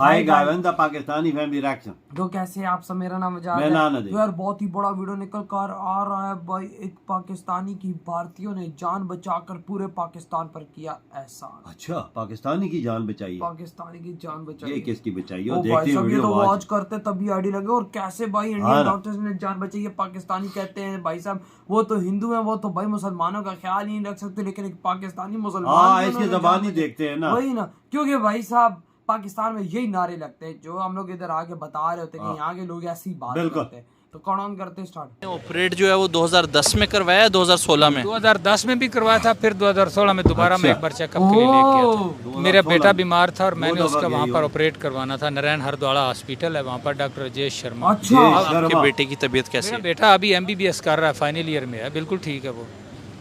Hi guys, the Pakistani family reaction. तो कैसे आप सब, मेरा नाम मैं नाना तो यार बहुत ही बड़ा वीडियो निकल कर आ रहा है भाई। एक पाकिस्तानी की भारतीयों ने जान बचाकर पूरे पाकिस्तान पर किया एहसान। अच्छा, पाकिस्तानी की जान बचाई है। पाकिस्तानी की जान बचाई। ये किसकी बचाई है? ओ भाई सब ये तो वॉच करते तभी आईडी लगे। और कैसे भाई इंडियन डॉक्टर्स ने जान बचाई है। पाकिस्तानी कहते हैं भाई साहब वो तो हिंदू है, वो तो भाई मुसलमानों का ख्याल ही नहीं रख सकते, लेकिन एक पाकिस्तानी मुसलमान इसकी ज़बान ही देखते हैं ना, वही ना। क्योंकि भाई साहब पाकिस्तान में यही नारे लगते हैं जो हम लोग इधर आके बता रहे होते हैं कि यहाँ के लोग ऐसी बात करते हैं। तो कौन ऑन करते स्टार्ट। ऑपरेट जो है वो 2010 में करवाया, 2016 में 2010 में भी करवाया था, फिर 2016 में दोबारा मैं एक बार चेकअप के लिए लेके गया था। मेरा बेटा बीमार था और मैंने उसका वहाँ पर ऑपरेट करवाना था। नारायण हरद्वाड़ा हॉस्पिटल है, वहाँ पर डॉक्टर राजेश शर्मा। अच्छा, आपके बेटे की तबीयत कैसी है? बेटा अभी MBBS कर रहा है, फाइनल ईयर में है, बिल्कुल ठीक है वो।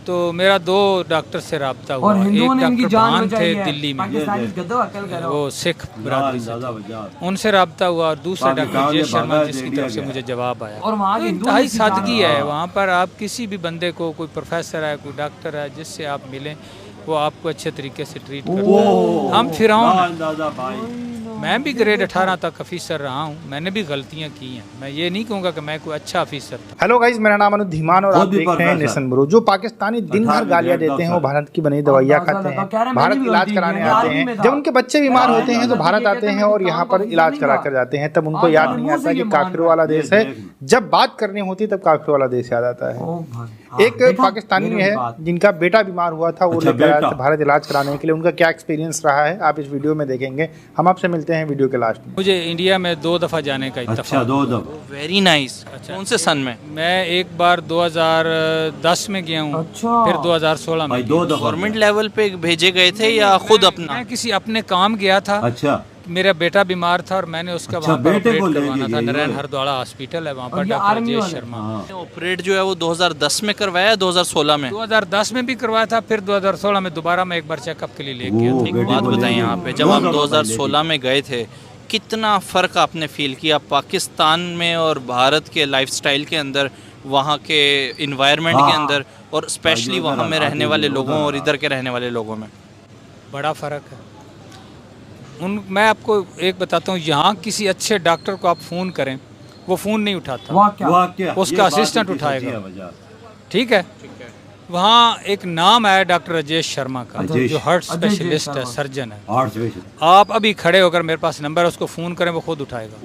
तो मेरा 2 डॉक्टर से रब्ता हुआ। एक डॉक्टर भान थे दिल्ली में, वो सिख बिरादरी से, उनसे रब्ता हुआ। और दूसरा डॉक्टर राजेश शर्मा जिसकी तरफ से मुझे जवाब आया। और वहाँ इंतहाई सादगी है वहाँ पर। आप किसी भी बंदे को, कोई प्रोफेसर है, कोई डॉक्टर है, जिससे आप मिलें वो आपको अच्छे तरीके से ट्रीट करते। हम फिरौन, मैं भी ग्रेड 18 तक ऑफिसर रहा हूँ, मैंने भी गलतियाँ की हैं। मैं ये नहीं कहूँगा कि मैं कोई अच्छा ऑफिसर था। हेलो गाइस, मेरा नाम अनुज धीमान और आप देख रहे हैं नेशन ब्रो। जो पाकिस्तानी दिन भर गालियाँ देते हैं वो भारत की बनी दवाइयाँ खाते हैं, भारत इलाज कराने आते हैं। जब उनके बच्चे बीमार होते हैं तो भारत आते हैं और यहाँ पर इलाज करा कर जाते हैं। तब उनको याद नहीं आता कि काफिरों वाला देश है। जब बात करनी होती तब काफिरों वाला देश याद आता है। एक पाकिस्तानी है जिनका बेटा बीमार हुआ था, वो लेकर आया था भारत इलाज कराने के लिए। उनका क्या एक्सपीरियंस रहा है आप इस वीडियो में देखेंगे। हम आपसे मिलते हैं वीडियो के लास्ट में। मुझे इंडिया में 2 दफ़ा जाने का इत्तेफाक। अच्छा, 2 दफ़ा। Very nice. कौन से सन में? मैं एक बार 2010 में गया हूँ, फिर 2016 में। 2 दफ़ा गवर्नमेंट लेवल पे भेजे गए थे या खुद अपना? मैं किसी अपने काम गया था। अच्छा, मेरा बेटा बीमार था और मैंने उसका वहाँ पर ऑपरेट करवाना था। नारायण हरद्वाड़ा हॉस्पिटल है, वहाँ पर डॉक्टर राजेश शर्मा। ऑपरेट जो है वो 2010 में करवाया, 2016 में 2010 में भी करवाया था, फिर 2016 में दोबारा मैं एक बार चेकअप के लिए लेके गया था। एक बात बताएं, यहाँ पे जब हम 2016 में गए थे कितना फ़र्क आपने फील किया पाकिस्तान में और भारत के लाइफस्टाइल के अंदर, वहाँ के इन्वायरमेंट के अंदर, और स्पेशली वहाँ में रहने वाले लोगों और इधर के रहने वाले लोगों में? बड़ा फ़र्क है। मैं आपको एक बताता हूँ, यहाँ किसी अच्छे डॉक्टर को आप फ़ोन करें वो फ़ोन नहीं उठाता, उसका असिस्टेंट उठाएगा। ठीक है, वहाँ एक नाम है डॉक्टर राजेश शर्मा का, जो हार्ट स्पेशलिस्ट है, सर्जन है। आप अभी खड़े होकर, मेरे पास नंबर है, उसको फ़ोन करें वो खुद उठाएगा।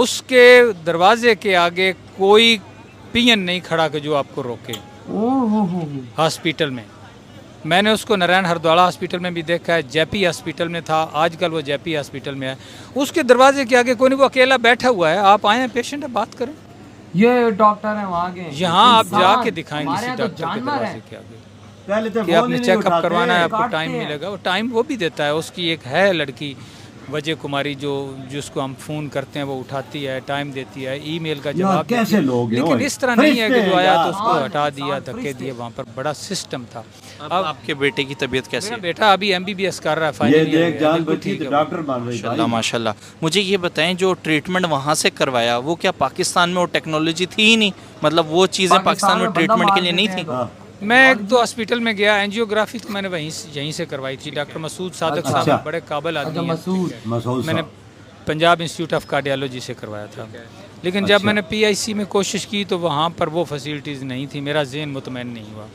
उसके दरवाजे के आगे कोई पियन नहीं खड़ा कि जो आपको रोके हॉस्पिटल में। मैंने उसको नारायण हरद्वाड़ा हॉस्पिटल में भी देखा है, जेपी हॉस्पिटल में था, आजकल वो जेपी हॉस्पिटल में है। उसके दरवाजे के आगे कोई नहीं, वो अकेला बैठा हुआ है। आप आए हैं, पेशेंट है, बात करें। ये डॉक्टर है वहाँ के, यहाँ आप जाके दिखाएंगे किसी डॉक्टर के दरवाजे के आगे कि आपने चेकअप करवाना है, आपको टाइम मिलेगा। वो टाइम वो भी देता है। उसकी एक है लड़की वजह कुमारी, जिसको हम फ़ोन करते हैं वो उठाती है, टाइम देती है, ईमेल का जवाब कैसे लोग, लेकिन इस तरह नहीं है कि जो आया तो उसको हटा दिया, धक्के दिए। वहाँ पर बड़ा सिस्टम था। अब आपके बेटे की तबीयत कैसी है? बेटा अभी MBBS कर रहा है, फाइनल ईयर। माशाल्लाह। मुझे ये बताएं, जो ट्रीटमेंट वहाँ से करवाया वो क्या पाकिस्तान में वो टेक्नोलॉजी थी ही नहीं? मतलब वो चीज़ें पाकिस्तान में ट्रीटमेंट के लिए नहीं थी? मैं एक तो हॉस्पिटल में गया, एंजियोग्राफी तो मैंने यहीं से करवाई थी। डॉक्टर मसूद सादक साहब बड़े काबिल आदमी हैं। मैंने पंजाब इंस्टीट्यूट ऑफ कार्डियोलॉजी से करवाया था। लेकिन जब मैंने PIC में कोशिश की तो वहाँ पर वो फैसिलिटीज़ नहीं थी, मेरा ज़हन मुतमईन नहीं हुआ।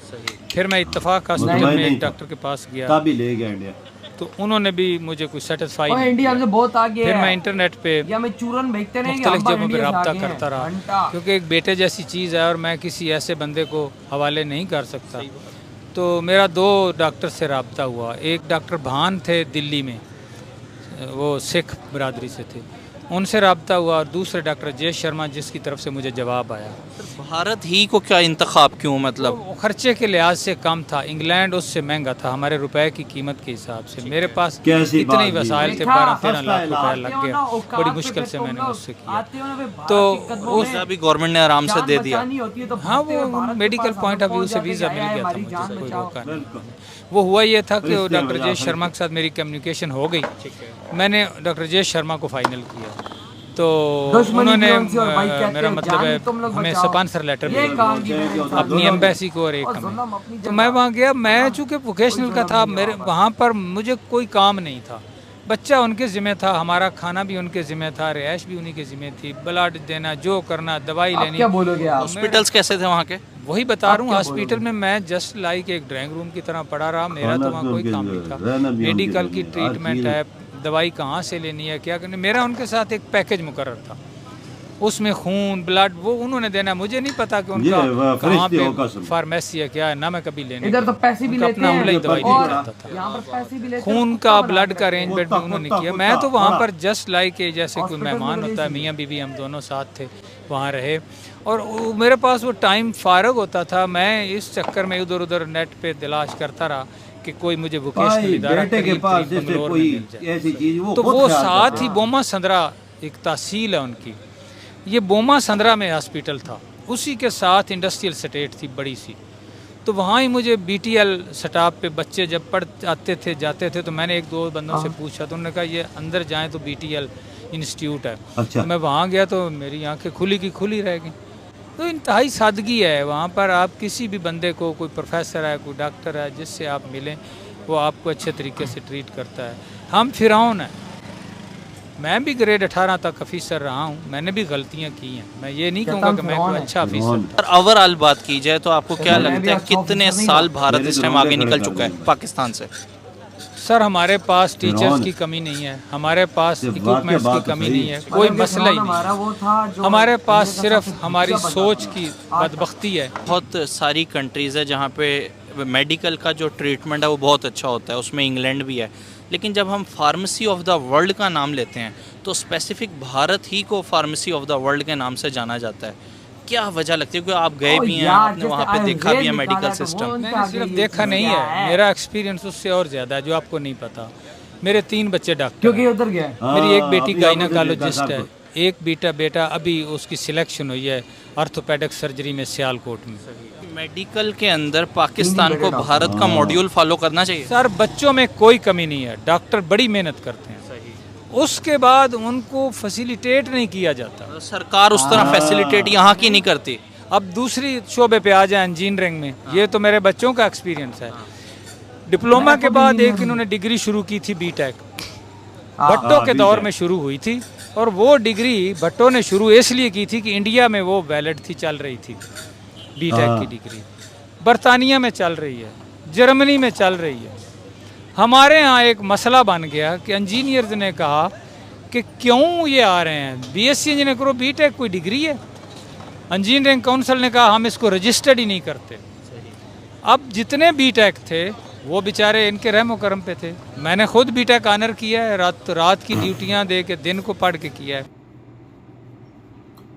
फिर मैं इत्तफाक हॉस्पिटल में एक डॉक्टर के पास गया, तभी ले गया इंडिया। तो उन्होंने भी मुझे कुछ सेटिस्फाई नहीं। इंडिया से बहुत आगे है। फिर मैं इंटरनेट पे चूरन भेजते हैं, मुख्तलिफ जगहों पे रब्ता करता रहा, क्योंकि एक बेटे जैसी चीज़ है और मैं किसी ऐसे बंदे को हवाले नहीं कर सकता। तो मेरा 2 डॉक्टर से रब्ता हुआ। एक डॉक्टर भान थे दिल्ली में, वो सिख बिरादरी से थे, उनसे रब्ता हुआ। और दूसरे डॉक्टर राजेश शर्मा जिसकी तरफ से मुझे जवाब आया। भारत ही को क्या इंतखाब क्यों? मतलब तो खर्चे के लिहाज से कम था, इंग्लैंड उससे महंगा था हमारे रुपए की कीमत के हिसाब से। मेरे पास इतने ही वसाइल थे, 12-13 लाख रुपया लग गया, बड़ी मुश्किल से मैंने उससे किया। तो उस अभी गवर्नमेंट ने आराम से दे दिया। हाँ, वो मेडिकल पॉइंट ऑफ व्यू से वीज़ा मिल गया था मुझे, कोई रोका नहीं। वो हुआ ये था कि डॉक्टर राजेश शर्मा के साथ मेरी कम्युनिकेशन हो गई। मैंने डॉक्टर राजेश शर्मा को फाइनल किया, तो उन्होंने मेरा मतलब है हमें स्पॉन्सर लेटर मिला अपनी एम्बेसी को और एक हमें। तो मैं वहाँ गया, मैं चूँकि वोकेशनल का था, मेरे वहाँ पर मुझे कोई काम नहीं था। बच्चा उनके ज़िम्मे था, हमारा खाना भी उनके ज़िम्मे था, रिहाइश भी उन्हीं के ज़िम्मे थी, ब्लड देना, जो करना, दवाई लेनी। क्या बोलोगे आप? हॉस्पिटल्स कैसे थे वहाँ के? वही बता रहा हूँ, हॉस्पिटल में मैं जस्ट लाइक एक ड्राइंग रूम की तरह पड़ा रहा, मेरा तो वहाँ कोई काम नहीं था। मेडिकल की ट्रीटमेंट है, दवाई कहाँ से लेनी है, क्या करनी, मेरा उनके साथ एक पैकेज मुकर्रर था, उसमें खून ब्लड वो उन्होंने देना, मुझे नहीं पता कि उनका कहाँ पे फार्मेसी है क्या है ना, मैं कभी लेने इधर तो पैसे भी लेते हैं दवाई और नहीं करता यहाँ पर पैसे भी था। लेते हैं, खून का ब्लड का अरेंजमेंट भी उन्होंने किया। मैं तो वहाँ पर जस्ट लाइक जैसे कोई मेहमान होता है, मियाँ बीवी हम दोनों साथ थे, वहाँ रहे। और मेरे पास वो टाइम फारग होता था, मैं इस चक्कर में इधर उधर नेट पे तलाश करता रहा कि कोई मुझे वोकेशनल इदारा तो वो साथ ही बोमा संदरा एक तहसील है उनकी, ये बोमा संदरा में हॉस्पिटल था, उसी के साथ इंडस्ट्रियल स्टेट थी बड़ी सी। तो वहाँ ही मुझे बीटीएल स्टाफ पे बच्चे जब पढ़ आते थे जाते थे, तो मैंने एक दो बंदों से पूछा, तो उन्होंने कहा ये अंदर जाएं तो बीटीएल इंस्टीट्यूट है। अच्छा। तो मैं वहाँ गया तो मेरी आंखें खुली की खुली रह गई। तो इंतहाई सादगी है वहाँ पर, आप किसी भी बंदे को, कोई प्रोफेसर है, कोई डॉक्टर है, जिससे आप मिलें वो आपको अच्छे तरीके से ट्रीट करता है। हम फिरौन हैं, मैं भी ग्रेड 18 तक ऑफिसर रहा हूँ, मैंने भी गलतियाँ की हैं, मैं ये नहीं कहूँगा कि मैं कोई अच्छा ऑफिसर था। और ओवरऑल बात की जाए तो आपको क्या लगता है कितने साल भारत इस टाइम आगे निकल चुका है पाकिस्तान से? सर हमारे पास टीचर्स की कमी नहीं है, हमारे पास इक्विपमेंट्स की कमी नहीं है, कोई मसला ही नहीं। हमारे पास सिर्फ हमारी सोच की बदबख्ती है। बहुत सारी कंट्रीज़ है जहाँ पे मेडिकल का जो ट्रीटमेंट है वो बहुत अच्छा होता है, उसमें इंग्लैंड भी है। लेकिन जब हम फार्मेसी ऑफ द वर्ल्ड का नाम लेते हैं तो स्पेसिफिक भारत ही को फार्मेसी ऑफ द वर्ल्ड के नाम से जाना जाता है। क्या वजह लगती है? क्योंकि आप गए भी हैं, आपने वहाँ पे देखा भी है मेडिकल सिस्टम। मैंने सिर्फ देखा नहीं है, मेरा एक्सपीरियंस उससे और ज़्यादा है जो आपको नहीं पता। मेरे 3 बच्चे डॉक्टर, क्योंकि उधर गया, मेरी एक बेटी गायनेकोलॉजिस्ट है, एक बेटा अभी उसकी सिलेक्शन हुई है ऑर्थोपेडिक सर्जरी में सियालकोट में। मेडिकल के अंदर पाकिस्तान को भारत का मॉड्यूल फॉलो करना चाहिए। सर बच्चों में कोई कमी नहीं है, डॉक्टर बड़ी मेहनत करते हैं, उसके बाद उनको फैसिलिटेट नहीं किया जाता, सरकार उस तरह फैसिलिटेट यहाँ की नहीं करती। अब दूसरी शोबे पे आ जाए इंजीनियरिंग में, ये तो मेरे बच्चों का एक्सपीरियंस है। डिप्लोमा के बाद एक इन्होंने डिग्री शुरू की थी बीटेक, भट्टो के दौर में शुरू हुई थी, और वो डिग्री भट्टो ने शुरू इसलिए की थी कि इंडिया में वो वैलिड थी, चल रही थी बीटेक की डिग्री, बरतानिया में चल रही है, जर्मनी में चल रही है। हमारे यहाँ एक मसला बन गया कि इंजीनियर्स ने कहा कि क्यों ये आ रहे हैं, बीएससी इंजीनियर करो, बीटेक कोई डिग्री है। इंजीनियरिंग काउंसिल ने कहा हम इसको रजिस्टर्ड ही नहीं करते। अब जितने बीटेक थे वो बेचारे इनके रहमो करम पे थे। मैंने खुद बीटेक ऑनर किया है, रात की ड्यूटियाँ दे के दिन को पढ़ के किया है।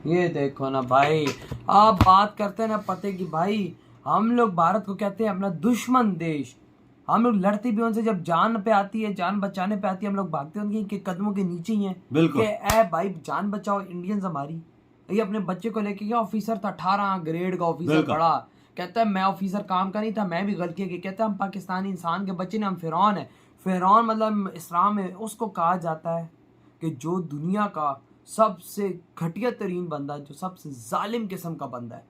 ये देखो ना भाई, आप बात करते हैं ना पते की, भाई हम लोग भारत को कहते हैं अपना दुश्मन देश, हम लोग लड़ते भी उनसे, जब जान पे आती है, जान बचाने पे आती है, हम लोग भागते हैं उनके कदमों के नीचे ही हैं। बिल्कुल। ए भाई जान बचाओ इंडियंस हमारी। ये अपने बच्चे को लेके गया, ऑफिसर था, 18 ग्रेड का ऑफिसर पढ़ा, कहता है मैं ऑफिसर काम का नहीं था, मैं भी गलती की, कहता है हम पाकिस्तानी इंसान के बच्चे ने, हम फिरौन है। फिरौन मतलब इस्लाम में उसको कहा जाता है कि जो दुनिया का सबसे घटिया तरीन बंदा, जो सबसे जालिम किस्म का बंदा है,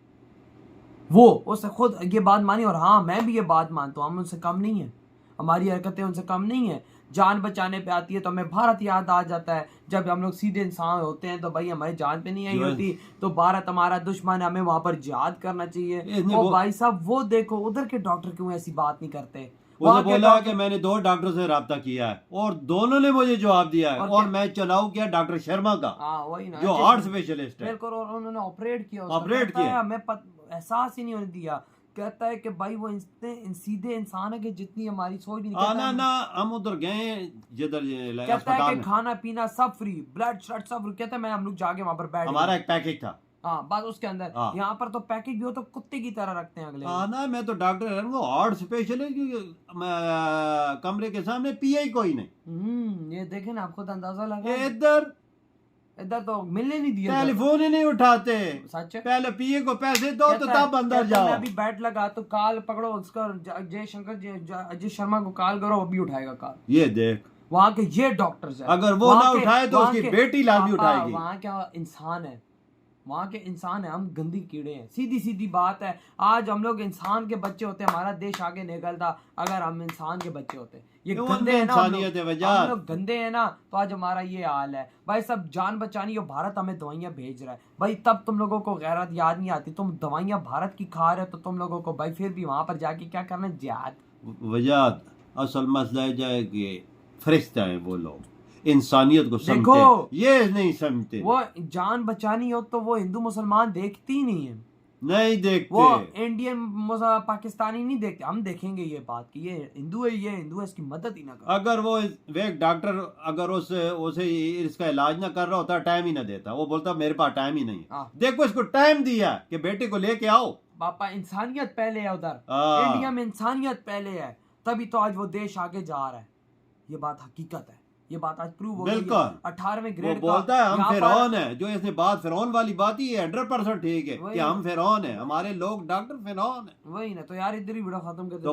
वो उसने खुद ये बात मानी। और हाँ मैं भी ये बात मानता हूँ, हम उनसे कम नहीं है, हमारी हरकतें उनसे कम नहीं है। जान बचाने पे आती है तो हमें भारत याद आ जाता है, जब हम लोग सीधे इंसान होते हैं तो भाई हमारी जान पे नहीं आई होती तो भारत हमारा दुश्मन है, हमें वहां पर जिहाद करना चाहिए। और भाई साहब वो देखो उधर के डॉक्टर क्यों ऐसी बात नहीं करते। वो बोला कि मैंने 2 डॉक्टर से रब्ता किया है और दोनों ने मुझे जवाब दिया है, और मैं चलाऊ किया डॉक्टर शर्मा का, वही ना, जो हार्ट स्पेशलिस्ट है। बिल्कुल, और उन्होंने ऑपरेट किया, हमें एहसास ही नहीं होने दिया। कहता है कि भाई वो सीधे इंसान है कि जितनी हमारी सोच भी नहीं। ना हम उधर गए जिधर, कहता है कि खाना पीना सब फ्री, ब्लड शर्ट सब फ्री। कहता है मैं हम लोग जाके वहां पर बैठ, हमारा एक पैकेज था। हाँ बात उसके अंदर। यहाँ पर तो पैकेज भी हो तो कुत्ते की तरह रखते हैं अगले। ना मैं तो डॉक्टर हार्ट स्पेशलिस्ट, कमरे के सामने पीआई कोई नहीं। ये देखे ना, आपको तो अंदाजा लगा। इधर तो मिलने नहीं दिया, टेलीफोन ही नहीं उठाते। सच है, पहले पीए को पैसे दो तो तब अंदर जाओ। अभी बैट लगा तो कॉल पकड़ो उसका, अजय शर्मा को कॉल करो, अभी उठाएगा कॉल। ये देख वहाँ के ये डॉक्टर्स है, अगर वो ना उठाए तो उसकी बेटी लाजमी उठाएगी। वहाँ क्या इंसान है, वहाँ के इंसान है, हम गंदी कीड़े हैं। सीधी सीधी बात है। आज हम लोग इंसान के बच्चे होते, हमारा देश आगे निकलता अगर हम इंसान के बच्चे होते। ये गंदे हैं ना, हम लोग गंदे हैं ना, तो आज हमारा ये हाल है भाई। सब जान बचानी हो, भारत हमें दवाइयाँ भेज रहा है भाई, तब तुम लोगों को गैरत याद नहीं आती। तुम दवाइयाँ भारत की खा रहे हो तो तुम लोगों को भाई फिर भी वहां पर जाके क्या करना, जिहाद। वजाद असल मसला है कि फरिश्ता है वो लोग, इंसानियत को समझते, ये नहीं समझते। वो जान बचानी हो तो वो हिंदू मुसलमान देखती नहीं है, नहीं देखते। वो इंडियन पाकिस्तानी नहीं देखते। हम देखेंगे ये बात कि ये हिंदू है, ये हिंदू है, इसकी मदद ही ना कर। अगर वो एक डॉक्टर अगर उसे इसका इलाज ना कर रहा होता, टाइम ही ना देता, वो बोलता मेरे पास टाइम ही नहीं है। देखो इसको टाइम दिया कि बेटे को लेके आओ। पापा इंसानियत पहले है उधर, इंडिया में इंसानियत पहले है, तभी तो आज वो देश आगे जा रहा है। ये बात हकीकत है, ये बात आज प्रूव हो गई है। 18वें ग्रेड बोलता है हम फिरौन है, जो इसने बात फिरौन वाली बात ही है, 100% ठीक है कि हम फिरौन है, हमारे लोग डॉक्टर फिरौन है। वही ना, तो यार इधर ही वीडियो खत्म कर दो।